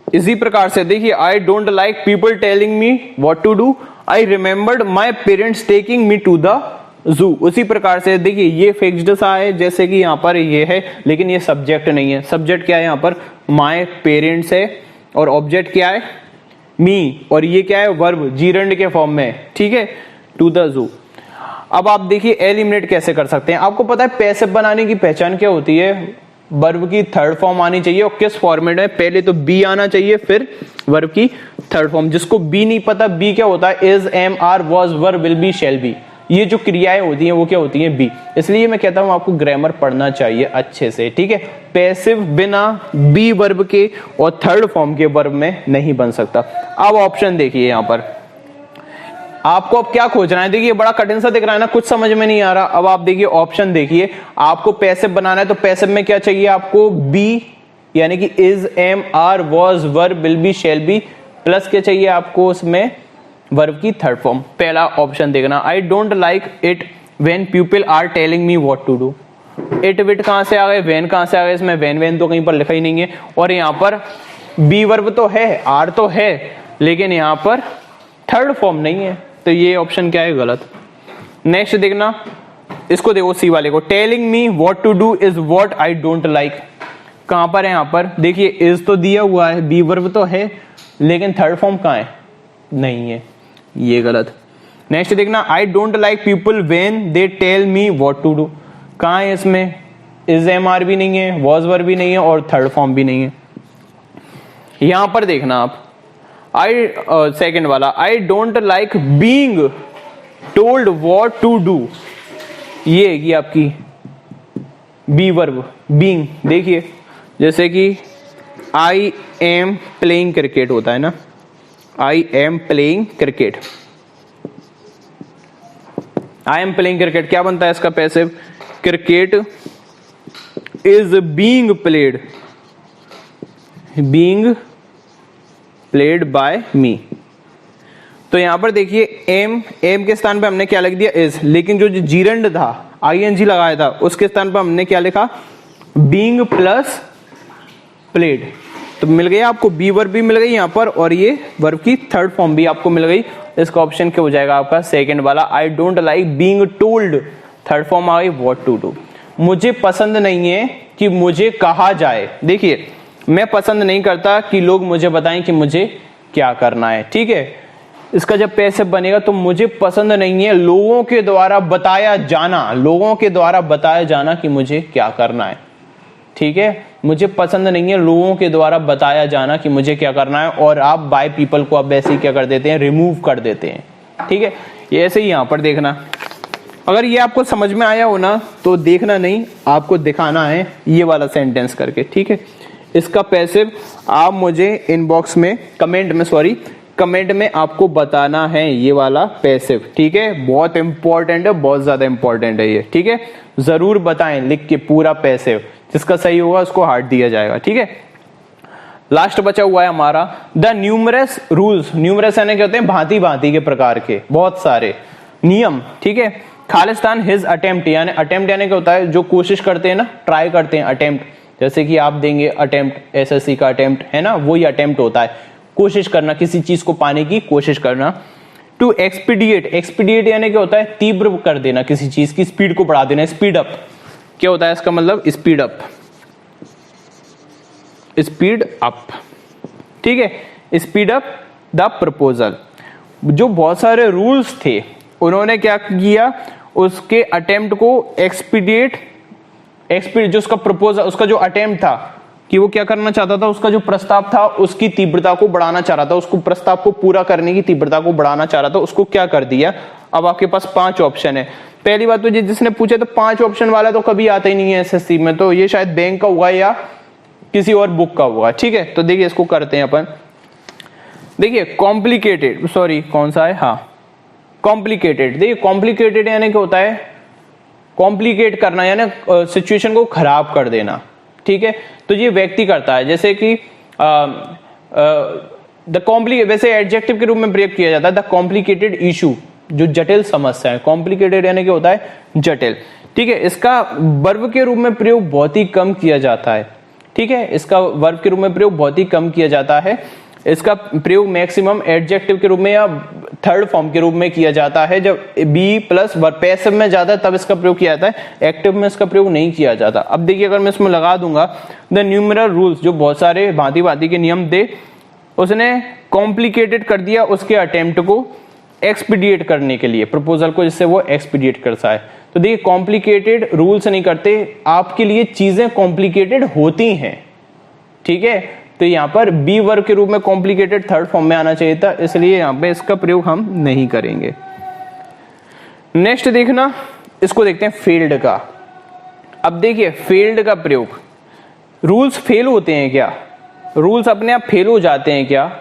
इसी प्रकार से देखिए, I don't like people telling me what to do, I remembered my parents taking me to the zoo. उसी प्रकार से देखिए ये फिक्स्ड सा है, जैसे कि यहाँ पर ये है, लेकिन ये सब्जेक्ट नहीं है। सब्जेक्ट क्या है यहाँ पर? माई पेरेंट्स है, और ऑब्जेक्ट क्या है? मी, और ये क्या है? वर्ब, जीरंड के फॉर्म में। ठीक है, टू द जू। अब आप देखिए एलिमिनेट कैसे कर सकते हैं। आपको पता है पैसिव बनाने की पहचान क्या होती है? वर्ब की थर्ड फॉर्म आनी चाहिए, और किस फॉर्मेट में? पहले तो बी आना चाहिए, फिर वर्ब की थर्ड फॉर्म। जिसको बी नहीं पता, बी क्या होता है? Is, am, are, was, were, will be, shall be. ये जो क्रियाएं होती हैं वो क्या होती हैं? बी। इसलिए मैं कहता हूं आपको ग्रामर पढ़ना चाहिए अच्छे से। ठीक है, पैसिव बिना बी वर्ब के और थर्ड फॉर्म के वर्ब में नहीं बन सकता। अब ऑप्शन देखिए, यहां पर आपको अब क्या खोजना है? देखिए बड़ा कठिन सा दिख रहा है ना, कुछ समझ में नहीं आ रहा। अब आप देखिए ऑप्शन देखिए, आपको पैसिव बनाना है तो पैसिव में क्या चाहिए आपको? बी, यानी कि is, am, are, was, were, will be, shall be, plus क्या चाहिए आपको उसमें? वर्ब की थर्ड फॉर्म। पहला ऑप्शन देखना, I don't like it when people are telling me what to do. इट विट कहां से आ गए? व्हेन कहां से आ गए? इसमें व्हेन तो कहीं पर लिखा ही नहीं है, और यहां पर बी वर्ब तो है, आर तो है, लेकिन यहां पर थर्ड फॉर्म नहीं है, तो ये ऑप्शन क्या है? गलत। नेक्स्ट देखना, इसको देखो सी वाले को, telling me what to do is what I don't like. कहां पर है? यहां पर देखिए इज तो दिया हुआ है, बी वर्ब तो है, लेकिन थर्ड फॉर्म कहां है? नहीं है, ये गलत। नेक्स्ट देखना, I don't like people when they tell me what to do. कहां है इसमें? इज एम आर भी नहीं है, वॉज वर्ब भी नहीं है और थर्ड फॉर्म भी नहीं है। यहां पर देखना आप, आई सेकंड वाला, I don't like being told what to do, ये की आपकी बी वर्ब बीइंग। देखिए जैसे कि आई एम प्लेइंग क्रिकेट होता है ना, I am playing cricket, I am playing cricket क्या बनता है इसका passive? Cricket is being played by me. तो यहां पर देखिए एम के स्थान पे हमने क्या लिख दिया? इज, लेकिन जो जीरंड था आईएनजी लगाया था उसके स्थान पर हमने क्या लिखा? Being plus played. तो मिल गया आपको, बी वर्ब भी मिल गई यहां पर और ये वर्ब की थर्ड फॉर्म भी आपको मिल गई। इसका ऑप्शन क्या हो जाएगा आपका? सेकंड वाला, I don't like being told, third form आ गई व्हाट टू डू। मुझे पसंद नहीं है कि मुझे कहा जाए। देखिए मैं पसंद नहीं करता कि लोग मुझे बताएं कि मुझे क्या करना है, ठीक है। इसका जब पैसिव बनेगा तो मुझे पसंद नहीं है लोगों के द्वारा बताया जाना, लोगों के द्वारा बताया जाना कि मुझे क्या करना है, ठीक है। मुझे पसंद नहीं है लोगों के द्वारा बताया जाना कि मुझे क्या करना है, और आप बाय पीपल को आप वैसे ही क्या कर देते हैं? रिमूव कर देते हैं, ठीक है। ये ऐसे ही यहां पर देखना, अगर ये आपको समझ में आया हो ना तो देखना नहीं, आपको दिखाना है ये वाला सेंटेंस करके, ठीक है। इसका पैसिव आप मुझे इनबॉक्स में कमेंट में आपको बताना है ये वाला पैसिव, ठीक है। बहुत इंपॉर्टेंट है, बहुत ज्यादा इंपॉर्टेंट है ये, ठीक है। जरूर बताएं लिख के पूरा पैसिव, जिसका सही होगा उसको हार्ट दिया जाएगा, ठीक है। लास्ट बचा हुआ है हमारा द न्यूमरस रूल्स। न्यूमरस यानी क्या होते हैं? भांति भांति के प्रकार के बहुत सारे नियम, ठीक है। खालिस्तान हिज अटेम्प्ट, यानी अटेम्प्ट यानी क्या होता है? जो कोशिश करते हैं ना, ट्राई करते हैं, अटेम्प्ट। जैसे कि आप देंगे अटेम्प्ट, एसएससी का अटेम्प्ट है ना, वही अटेम्प्ट होता है, कोशिश करना, किसी चीज को पाने की कोशिश करना। टू एक्सपीडिएट यानी क्या होता है? तीव्र कर देना, किसी चीज की स्पीड को बढ़ा देना, स्पीड अप। क्या होता है इसका मतलब? स्पीड अप, ठीक है। Speed up the proposal. जो बहुत सारे रूल्स थे उन्होंने क्या किया? उसके अटेम्प्ट को एक्सपीडिएट जो उसका प्रपोजल, उसका जो अटेम्प्ट था कि वो क्या करना चाहता था, उसका जो प्रस्ताव था उसकी तीव्रता को बढ़ाना चाह रहा था, उसको प्रस्ताव को पूरा करने की तीव्रता को बढ़ाना चाह रहा था, उसको क्या कर दिया? अब आपके पास 5 ऑप्शन है। पहली बात तो जिसने पूछा तो 5 ऑप्शन वाला तो कभी आता ही नहीं है एसएससी में, तो ये शायद बैंक का हुआ या किसी और बुक का हुआ, ठीक है। तो देखिए इसको करते हैं अपन। देखिए कॉम्प्लिकेटेड, सॉरी कौन सा है? हाँ कॉम्प्लिकेटेड। देखिए कॉम्प्लिकेटेड यानी क्या होता है? कॉम्प्लिकेट करना यानी सिचुएशन को खराब कर देना, ठीक है। तो ये व्यक्ति करता है, जैसे कि द कॉम्प्लिकेटेड, वैसे एडजेक्टिव के रूप में प्रयोग किया जाता है द कॉम्प्लिकेटेड इशू, जो जटिल समस्या है। कॉम्प्लिकेटेड यानी क्या होता है? जटिल, ठीक है। इसका वर्ब के रूप में प्रयोग बहुत ही कम किया जाता है, ठीक है। इसका वर्ब के रूप में प्रयोग बहुत ही कम किया जाता है। इसका प्रयोग मैक्सिमम एडजेक्टिव के रूप में या थर्ड फॉर्म के रूप में किया जाता है, जब बी प्लस वर्ब पैसिव में जाता है तब इसका प्रयोग किया जाता है, एक्टिव में इसका प्रयोग नहीं किया जाता। अब देखिए अगर मैं इसमें लगा दूंगा द न्यूमरल रूल्स, जो बहुत सारे भांति भांति के नियम थे, उसने कॉम्प्लिकेटेड कर दिया उसके अटेम्प्ट को एक्सपीडिएट करने के लिए, प्रपोजल को, जिससे वो एक्सपीडिएट करता है। तो देखिए कॉम्प्लिकेटेड रूल्स नहीं करते, आपके लिए चीजें कॉम्प्लिकेटेड होती हैं, ठीक है। तो यहां पर बी वर्ब के रूप में कॉम्प्लिकेटेड थर्ड फॉर्म में आना चाहिए था, इसलिए यहां पे इसका प्रयोग हम नहीं करेंगे। नेक्स्ट देखना, इसको देखते हैं फेल्ड का। अब देखिए फेल्ड का प्रयोग, रूल्स फेल होते हैं क्या? रूल्स अपने आप फेल हो जाते हैं क्या?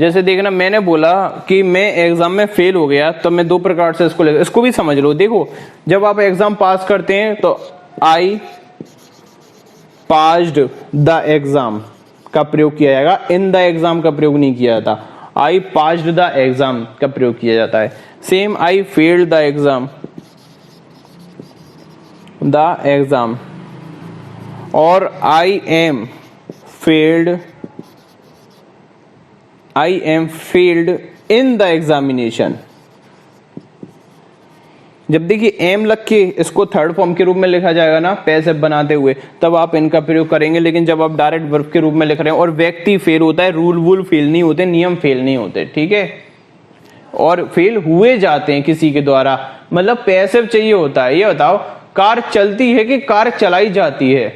जैसे देखना, मैंने बोला कि मैं एग्जाम में फेल हो गया, तो मैं 2 प्रकार से इसको भी समझ लो। देखो जब आप एग्जाम पास करते हैं तो आई पास्ड द एग्जाम का प्रयोग किया जाएगा, इन द एग्जाम का प्रयोग नहीं किया जाता। आई पास्ड द एग्जाम का प्रयोग किया जाता है। Same I failed the exam और I am failed in the examination, जब देखिए एम लग के इसको थर्ड फॉर्म के रूप में लिखा जाएगा ना पैसिव बनाते हुए, तब आप इनका प्रयोग करेंगे। लेकिन जब आप डायरेक्ट वर्ब के रूप में लिख रहे हैं और व्यक्ति फेल होता है, रूल वूल फेल नहीं होते, नियम फेल नहीं होते, ठीक है, और फेल हुए जाते हैं किसी के द्वारा, मतलब पैसिव चाहिए होता है। ये बताओ कार चलती है कि कार चलाई जाती है?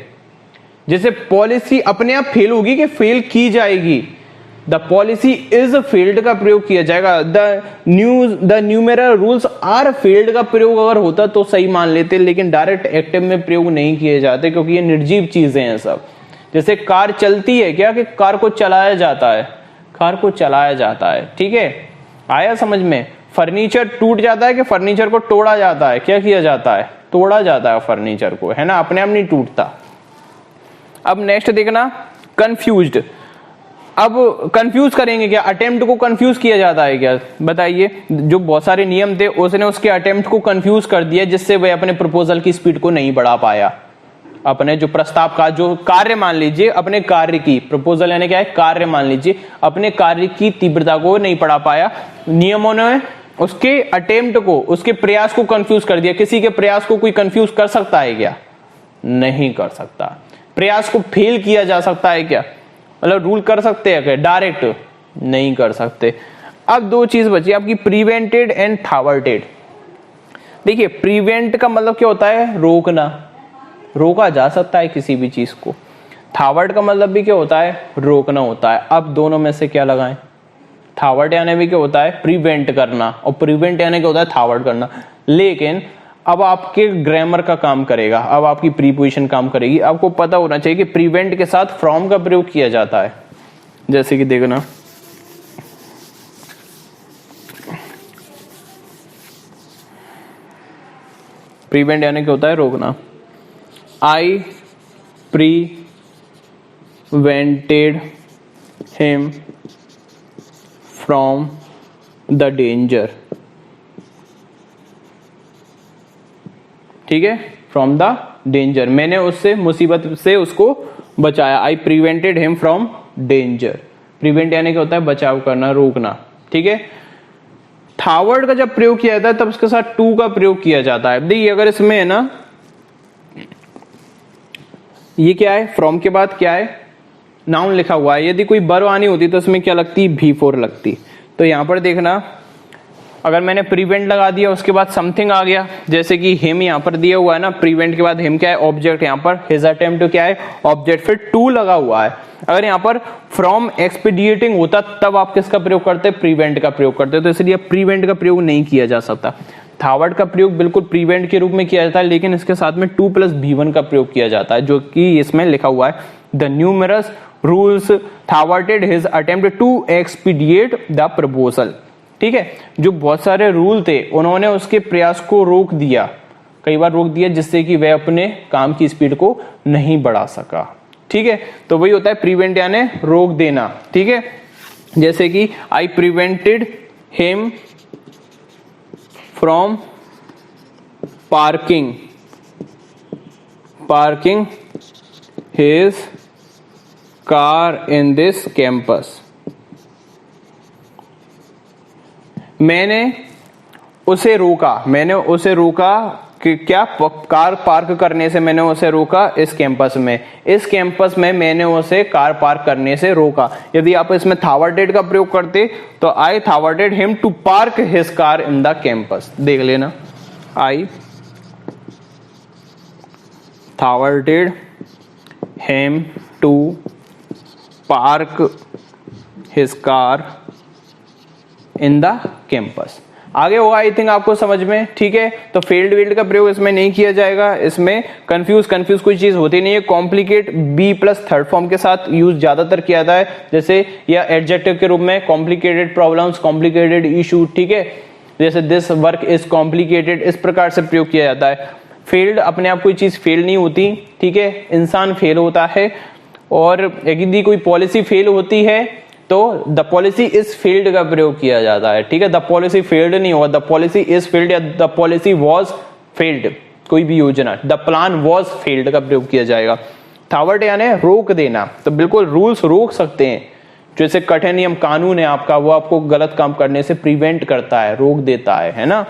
जैसे पॉलिसी अपने आप फेल होगी कि फेल की जाएगी? द पॉलिसी इज फेल्ड का प्रयोग किया जाएगा। The numeral rules are failed का प्रयोग अगर होता तो सही मान लेते, लेकिन डायरेक्ट एक्टिव में प्रयोग नहीं किए जाते क्योंकि ये निर्जीव चीजें हैं सब। जैसे कार चलती है क्या? कि कार को चलाया जाता है, कार को चलाया जाता है, ठीक है, आया समझ में? फर्नीचर टूट जाता है कि फर्नीचर को तोड़ा जाता है? क्या किया जाता है? तोड़ा जाता है फर्नीचर को, है ना, अपने आप नहीं टूटता। अब नेक्स्ट देखना, कंफ्यूज्ड। अब कंफ्यूज करेंगे क्या? अटेम्प्ट को कंफ्यूज किया जाता है क्या? बताइए। जो बहुत सारे नियम थे उसने उसके अटेम्प्ट को कंफ्यूज कर दिया, जिससे वह अपने प्रपोजल की स्पीड को नहीं बढ़ा पाया। अपने जो प्रस्ताव का जो कार्य मान लीजिए, अपने कार्य की, प्रपोजल यानी क्या है? कार्य मान लीजिए, अपने कार्य की तीव्रता को नहीं बढ़ा पाया। नियमों ने उसके अटेम्प्ट को, उसके प्रयास को कंफ्यूज कर दिया। किसी के प्रयास को कोई कंफ्यूज कर सकता है क्या? नहीं कर सकता। प्रयास को फेल किया जा सकता है क्या? मतलब रूल कर सकते हैं क्या डायरेक्ट? नहीं कर सकते। अब दो चीज बची आपकी, प्रिवेंटेड एंड थॉवर्टेड। देखिए प्रिवेंट का मतलब क्या होता है? रोकना, रोका जा सकता है किसी भी चीज को। थॉवर्ट का मतलब भी क्या होता है? रोकना होता है। अब दोनों में से क्या लगाएं? थॉवर्ट यानी भी क्या होता है? प्रिवेंट करना, और प्रिवेंट यानी क्या होता है? थॉवर्ट करना। लेकिन अब आपके ग्रामर का काम करेगा, अब आपकी प्रीपोजिशन काम करेगी। आपको पता होना चाहिए कि प्रिवेंट के साथ फ्रॉम का प्रयोग किया जाता है। जैसे कि देखना, प्रिवेंट यानी क्या होता है? रोकना। I prevented him from the danger, ठीक है, फ्रॉम द डेंजर, मैंने उससे, मुसीबत से उसको बचाया। I prevented him from danger. Prevent यानी क्या होता है? बचाव करना, रोकना, ठीक है। थॉवर्ट का जब प्रयोग किया जाता है तब उसके साथ टू का प्रयोग किया जाता है। देखिए अगर इसमें है ना, ये क्या है? फ्रॉम के बाद क्या है? नाउन लिखा हुआ है। यदि कोई वर्ब आनी होती तो इसमें क्या लगती? V4 लगती। तो यहां पर देखना, अगर मैंने प्रिवेंट लगा दिया उसके बाद समथिंग आ गया, जैसे कि हिम यहाँ पर दिया हुआ है ना, प्रिवेंट के बाद हिम क्या है? ऑब्जेक्ट, यहाँ पर हिज अटेम्प्ट क्या है? ऑब्जेक्ट, फिर टू लगा हुआ है। अगर यहाँ पर फ्रॉम एक्सपीडिएटिंग होता तब आप किसका प्रयोग करते? प्रिवेंट का प्रयोग करते। तो इसलिए प्रिवेंट का प्रयोग नहीं किया जा सकता। थॉवर्ट का प्रयोग बिल्कुल प्रिवेंट के रूप में किया जाता है, लेकिन इसके साथ में 2 + V1 का प्रयोग किया जाता है, जो कि इसमें लिखा हुआ है, the numerous rules thwarted his attempt to expedite the proposal, ठीक है। जो बहुत सारे रूल थे उन्होंने उसके प्रयास को रोक दिया, कई बार रोक दिया, जिससे कि वह अपने काम की स्पीड को नहीं बढ़ा सका, ठीक है। तो वही होता है प्रिवेंट यानी रोक देना, ठीक है। जैसे कि I prevented him from parking his car in this campus. मैंने उसे रोका कि क्या? कार पार्क करने से मैंने उसे रोका इस कैंपस में मैंने उसे कार पार्क करने से रोका। यदि आप इसमें थॉवर्टेड का प्रयोग करते तो I thwarted him to park his car in the campus. देख लेना, I thwarted him to park his car in the campus. आगे होगा आई थिंक आपको समझ में, ठीक है। तो फेल्ड वेल्ड का प्रयोग इसमें नहीं किया जाएगा। इसमें कंफ्यूज कोई चीज होती नहीं है। Complicate be plus third form के साथ यूज ज्यादातर किया जाता है, जैसे या एडजेक्टिव के रूप में कॉम्प्लिकेटेड प्रॉब्लम्स, कॉम्प्लिकेटेड इशू, ठीक है। जैसे दिस वर्क इज कॉम्प्लिकेटेड, इस प्रकार से प्रयोग किया जाता है। फेल्ड अपने आप कोई चीज फेल नहीं होती, ठीक है, इंसान फेल होता है। और यदि कोई पॉलिसी फेल होती है तो द पॉलिसी इज फेल्ड का प्रयोग किया जाता है, ठीक है। द पॉलिसी फेल्ड नहीं होगा, द पॉलिसी इज फेल्ड या द पॉलिसी वाज फेल्ड, कोई भी योजना, द प्लान वाज फेल्ड का प्रयोग किया जाएगा। थॉवर्ट यानी रोक देना, तो बिल्कुल रूल्स रोक सकते हैं। जैसे कठिन नियम कानून है आपका, वो आपको गलत काम करने से प्रिवेंट करता है, रोक देता है ना।